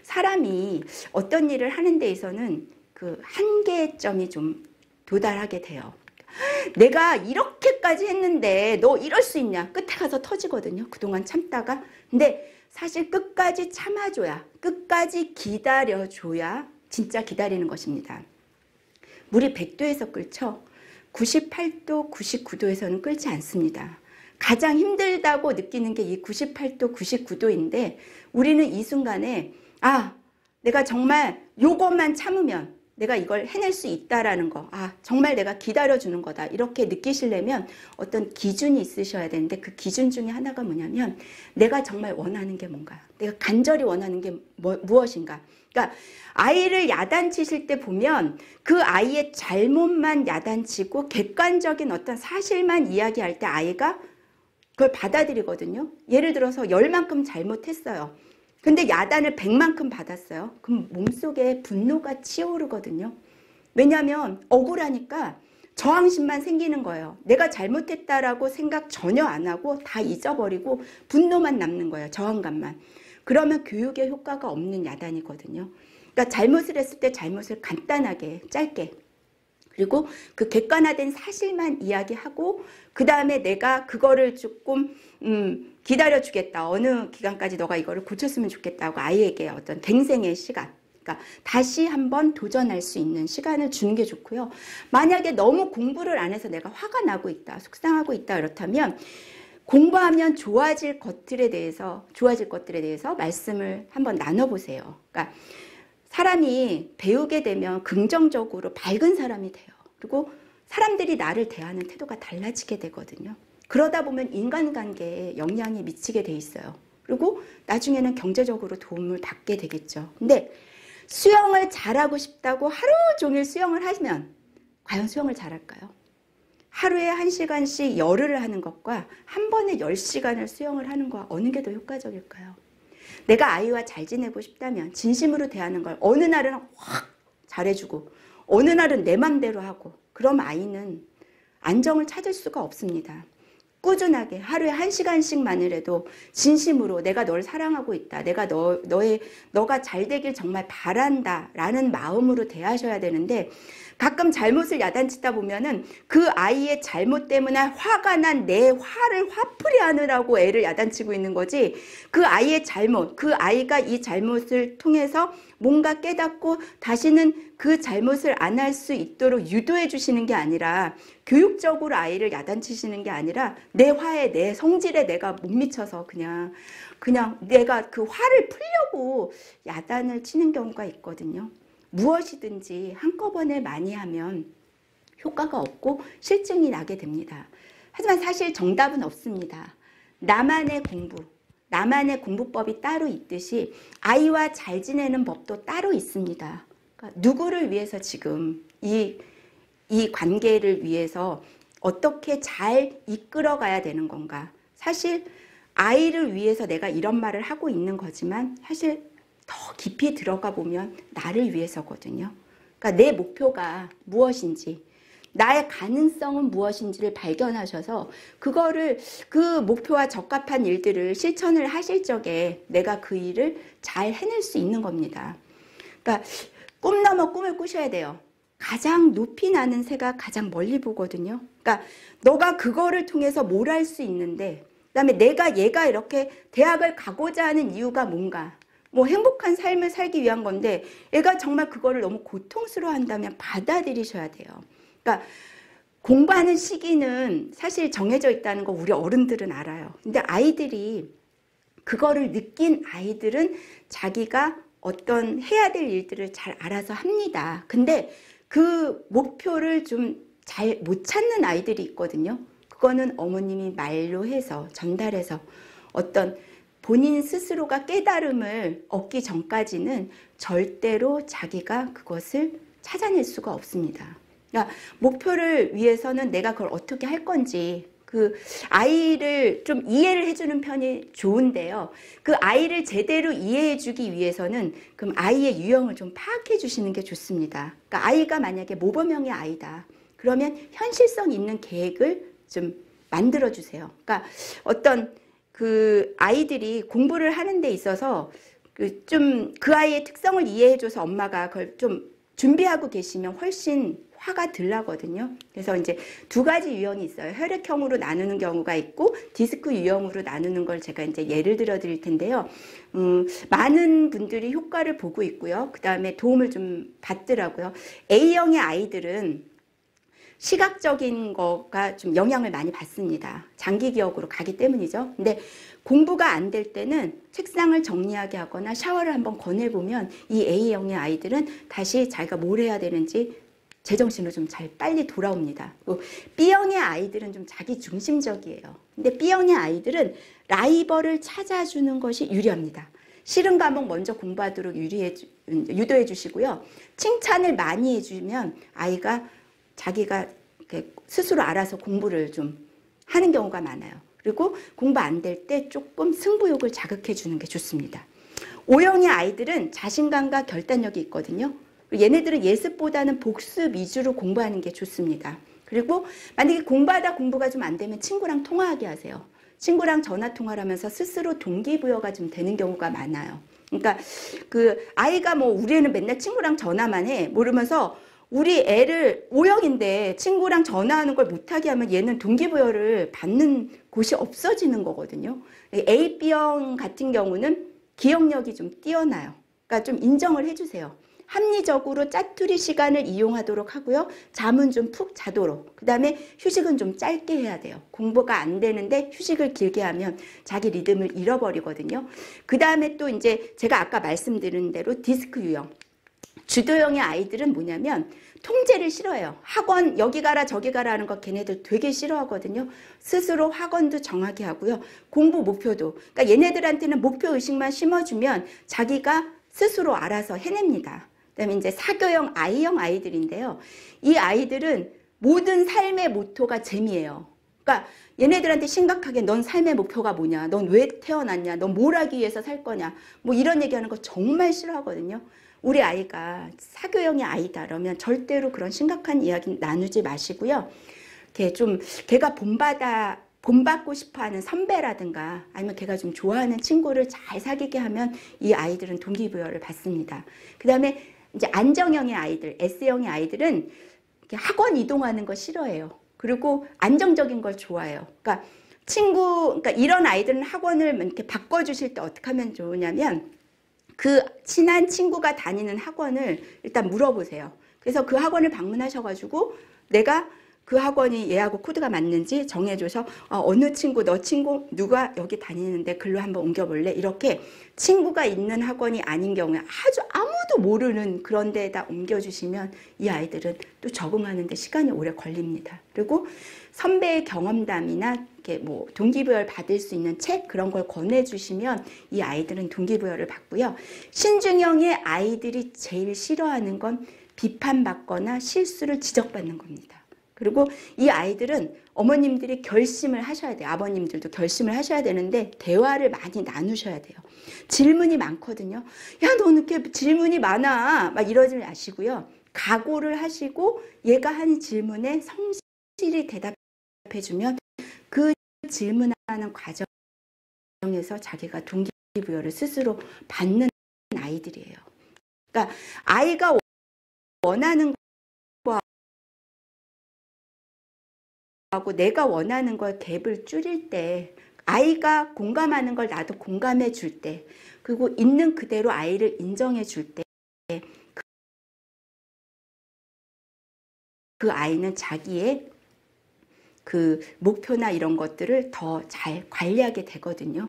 사람이 어떤 일을 하는 데 있어서는 그 한계점이 좀 도달하게 돼요. 내가 이렇게까지 했는데 너 이럴 수 있냐? 끝에 가서 터지거든요. 그동안 참다가. 근데 사실 끝까지 참아줘야, 끝까지 기다려줘야 진짜 기다리는 것입니다. 물이 100도에서 끓죠. 98도, 99도에서는 끓지 않습니다. 가장 힘들다고 느끼는 게 이 98도, 99도인데 우리는 이 순간에 내가 정말 요것만 참으면 내가 이걸 해낼 수 있다라는 거, 정말 내가 기다려주는 거다, 이렇게 느끼시려면 어떤 기준이 있으셔야 되는데, 그 기준 중에 하나가 뭐냐면 내가 정말 원하는 게 뭔가, 내가 간절히 원하는 게 무엇인가. 그러니까 아이를 야단치실 때 보면 그 아이의 잘못만 야단치고 객관적인 어떤 사실만 이야기할 때 아이가 그걸 받아들이거든요. 예를 들어서 10만큼 잘못했어요. 근데 야단을 100만큼 받았어요. 그럼 몸속에 분노가 치오르거든요. 왜냐하면 억울하니까 저항심만 생기는 거예요. 내가 잘못했다라고 생각 전혀 안 하고 다 잊어버리고 분노만 남는 거예요. 저항감만. 그러면 교육에 효과가 없는 야단이거든요. 그러니까 잘못을 했을 때 잘못을 간단하게 짧게, 그리고 그 객관화된 사실만 이야기하고 그 다음에 내가 그거를 조금 기다려주겠다. 어느 기간까지 너가 이거를 고쳤으면 좋겠다고 아이에게 어떤 갱생의 시간, 그러니까 다시 한번 도전할 수 있는 시간을 주는 게 좋고요. 만약에 너무 공부를 안 해서 내가 화가 나고 있다, 속상하고 있다, 그렇다면 공부하면 좋아질 것들에 대해서 말씀을 한번 나눠보세요. 그러니까 사람이 배우게 되면 긍정적으로 밝은 사람이 돼요. 그리고 사람들이 나를 대하는 태도가 달라지게 되거든요. 그러다 보면 인간관계에 영향이 미치게 돼 있어요. 그리고 나중에는 경제적으로 도움을 받게 되겠죠. 근데 수영을 잘하고 싶다고 하루 종일 수영을 하면 과연 수영을 잘할까요? 하루에 1시간씩 열흘을 하는 것과 한 번에 10시간을 수영을 하는 것과 어느 게 더 효과적일까요? 내가 아이와 잘 지내고 싶다면 진심으로 대하는 걸 어느 날은 확 잘해주고 어느 날은 내 맘대로 하고, 그럼 아이는 안정을 찾을 수가 없습니다. 꾸준하게 하루에 1시간씩만이라도 진심으로 내가 널 사랑하고 있다, 내가 너가 잘 되길 정말 바란다 라는 마음으로 대하셔야 되는데, 가끔 잘못을 야단치다 보면은 그 아이의 잘못 때문에 화가 난 내 화를 화풀이 하느라고 애를 야단치고 있는 거지, 그 아이의 잘못, 그 아이가 이 잘못을 통해서 뭔가 깨닫고 다시는 그 잘못을 안 할 수 있도록 유도해 주시는 게 아니라, 교육적으로 아이를 야단치시는 게 아니라 내 화에, 내 성질에 내가 못 미쳐서 그냥 내가 그 화를 풀려고 야단을 치는 경우가 있거든요. 무엇이든지 한꺼번에 많이 하면 효과가 없고 실증이 나게 됩니다. 하지만 사실 정답은 없습니다. 나만의 공부법이 따로 있듯이 아이와 잘 지내는 법도 따로 있습니다. 그러니까 누구를 위해서 지금 이 관계를 위해서 어떻게 잘 이끌어가야 되는 건가. 사실 아이를 위해서 내가 이런 말을 하고 있는 거지만 사실 더 깊이 들어가 보면 나를 위해서거든요. 그러니까 내 목표가 무엇인지, 나의 가능성은 무엇인지를 발견하셔서 그거를, 그 목표와 적합한 일들을 실천을 하실 적에 내가 그 일을 잘 해낼 수 있는 겁니다. 그러니까 꿈 넘어 꿈을 꾸셔야 돼요. 가장 높이 나는 새가 가장 멀리 보거든요. 그러니까 너가 그거를 통해서 뭘 할 수 있는데, 그다음에 얘가 이렇게 대학을 가고자 하는 이유가 뭔가, 뭐 행복한 삶을 살기 위한 건데 애가 정말 그거를 너무 고통스러워 한다면 받아들이셔야 돼요. 그러니까 공부하는 시기는 사실 정해져 있다는 거 우리 어른들은 알아요. 근데 아이들이 그거를 느낀 아이들은 자기가 어떤 해야 될 일들을 잘 알아서 합니다. 근데 그 목표를 좀 잘 못 찾는 아이들이 있거든요. 그거는 어머님이 말로 해서 전달해서 어떤 본인 스스로가 깨달음을 얻기 전까지는 절대로 자기가 그것을 찾아낼 수가 없습니다. 그러니까 목표를 위해서는 내가 그걸 어떻게 할 건지 그 아이를 좀 이해를 해주는 편이 좋은데요. 그 아이를 제대로 이해해 주기 위해서는 그럼 아이의 유형을 좀 파악해 주시는 게 좋습니다. 그러니까 아이가 만약에 모범형의 아이다. 그러면 현실성 있는 계획을 좀 만들어 주세요. 그러니까 어떤 그 아이들이 공부를 하는 데 있어서 좀 그 아이의 특성을 이해해줘서 엄마가 그걸 좀 준비하고 계시면 훨씬 화가 덜 나거든요. 그래서 이제 두 가지 유형이 있어요. 혈액형으로 나누는 경우가 있고 디스크 유형으로 나누는 걸 제가 이제 예를 들어 드릴 텐데요. 많은 분들이 효과를 보고 있고요. 그 다음에 도움을 좀 받더라고요. A형의 아이들은 시각적인 거가 좀 영향을 많이 받습니다. 장기 기억으로 가기 때문이죠. 근데 공부가 안 될 때는 책상을 정리하게 하거나 샤워를 한번 권해보면 이 A형의 아이들은 다시 자기가 뭘 해야 되는지 제정신으로 좀 잘 빨리 돌아옵니다. B형의 아이들은 좀 자기 중심적이에요. 근데 B형의 아이들은 라이벌을 찾아주는 것이 유리합니다. 싫은 과목 먼저 공부하도록 유도해 주시고요. 칭찬을 많이 해주면 아이가 자기가 스스로 알아서 공부를 좀 하는 경우가 많아요. 그리고 공부 안 될 때 조금 승부욕을 자극해 주는 게 좋습니다. O형의 아이들은 자신감과 결단력이 있거든요. 얘네들은 예습보다는 복습 위주로 공부하는 게 좋습니다. 그리고 만약에 공부하다 공부가 좀 안 되면 친구랑 통화하게 하세요. 친구랑 전화 통화를 하면서 스스로 동기부여가 좀 되는 경우가 많아요. 그러니까 그 아이가 뭐 우리 애는 맨날 친구랑 전화만 해 모르면서 우리 애를 O형인데 친구랑 전화하는 걸 못하게 하면 얘는 동기부여를 받는 곳이 없어지는 거거든요. A, B형 같은 경우는 기억력이 좀 뛰어나요. 그러니까 좀 인정을 해주세요. 합리적으로 짜투리 시간을 이용하도록 하고요. 잠은 좀 푹 자도록. 그 다음에 휴식은 좀 짧게 해야 돼요. 공부가 안 되는데 휴식을 길게 하면 자기 리듬을 잃어버리거든요. 그 다음에 또 이제 제가 아까 말씀드린 대로 디스크 유형. 주도형의 아이들은 뭐냐면 통제를 싫어해요. 학원 여기 가라 저기 가라 하는 거 걔네들 되게 싫어하거든요. 스스로 학원도 정하게 하고요. 공부 목표도. 그러니까 얘네들한테는 목표 의식만 심어주면 자기가 스스로 알아서 해냅니다. 그다음에 이제 사교형 I형 아이들인데요. 이 아이들은 모든 삶의 모토가 재미예요. 그러니까 얘네들한테 심각하게 넌 삶의 목표가 뭐냐? 넌 왜 태어났냐? 넌 뭘 하기 위해서 살 거냐? 뭐 이런 얘기하는 거 정말 싫어하거든요. 우리 아이가 사교형의 아이다 그러면 절대로 그런 심각한 이야기 나누지 마시고요. 걔 좀 걔가 본받고 싶어하는 선배라든가 아니면 걔가 좀 좋아하는 친구를 잘 사귀게 하면 이 아이들은 동기부여를 받습니다. 그 다음에 이제 안정형의 아이들, S형의 아이들은 학원 이동하는 거 싫어해요. 그리고 안정적인 걸 좋아해요. 그러니까 이런 아이들은 학원을 이렇게 바꿔주실 때 어떻게 하면 좋으냐면 그 친한 친구가 다니는 학원을 일단 물어보세요. 그래서 그 학원을 방문하셔가지고 내가 그 학원이 얘하고 코드가 맞는지 정해줘서 어느 친구, 너 친구 누가 여기 다니는데 글로 한번 옮겨볼래? 이렇게 친구가 있는 학원이 아닌 경우에 아주 아무도 모르는 그런 데에다 옮겨주시면 이 아이들은 또 적응하는 데 시간이 오래 걸립니다. 그리고 선배의 경험담이나 이렇게 뭐 동기부여를 받을 수 있는 책 그런 걸 권해주시면 이 아이들은 동기부여를 받고요. 신중형의 아이들이 제일 싫어하는 건 비판받거나 실수를 지적받는 겁니다. 그리고 이 아이들은 어머님들이 결심을 하셔야 돼요. 아버님들도 결심을 하셔야 되는데 대화를 많이 나누셔야 돼요. 질문이 많거든요. 야, 너 이렇게 질문이 많아. 막 이러지 마시고요. 각오를 하시고 얘가 한 질문에 성실히 대답해주면 그 질문하는 과정에서 자기가 동기부여를 스스로 받는 아이들이에요. 그러니까 아이가 원하는 하고 내가 원하는 걸 갭을 줄일 때 아이가 공감하는 걸 나도 공감해 줄 때 그리고 있는 그대로 아이를 인정해 줄 때 그 아이는 자기의 그 목표나 이런 것들을 더 잘 관리하게 되거든요.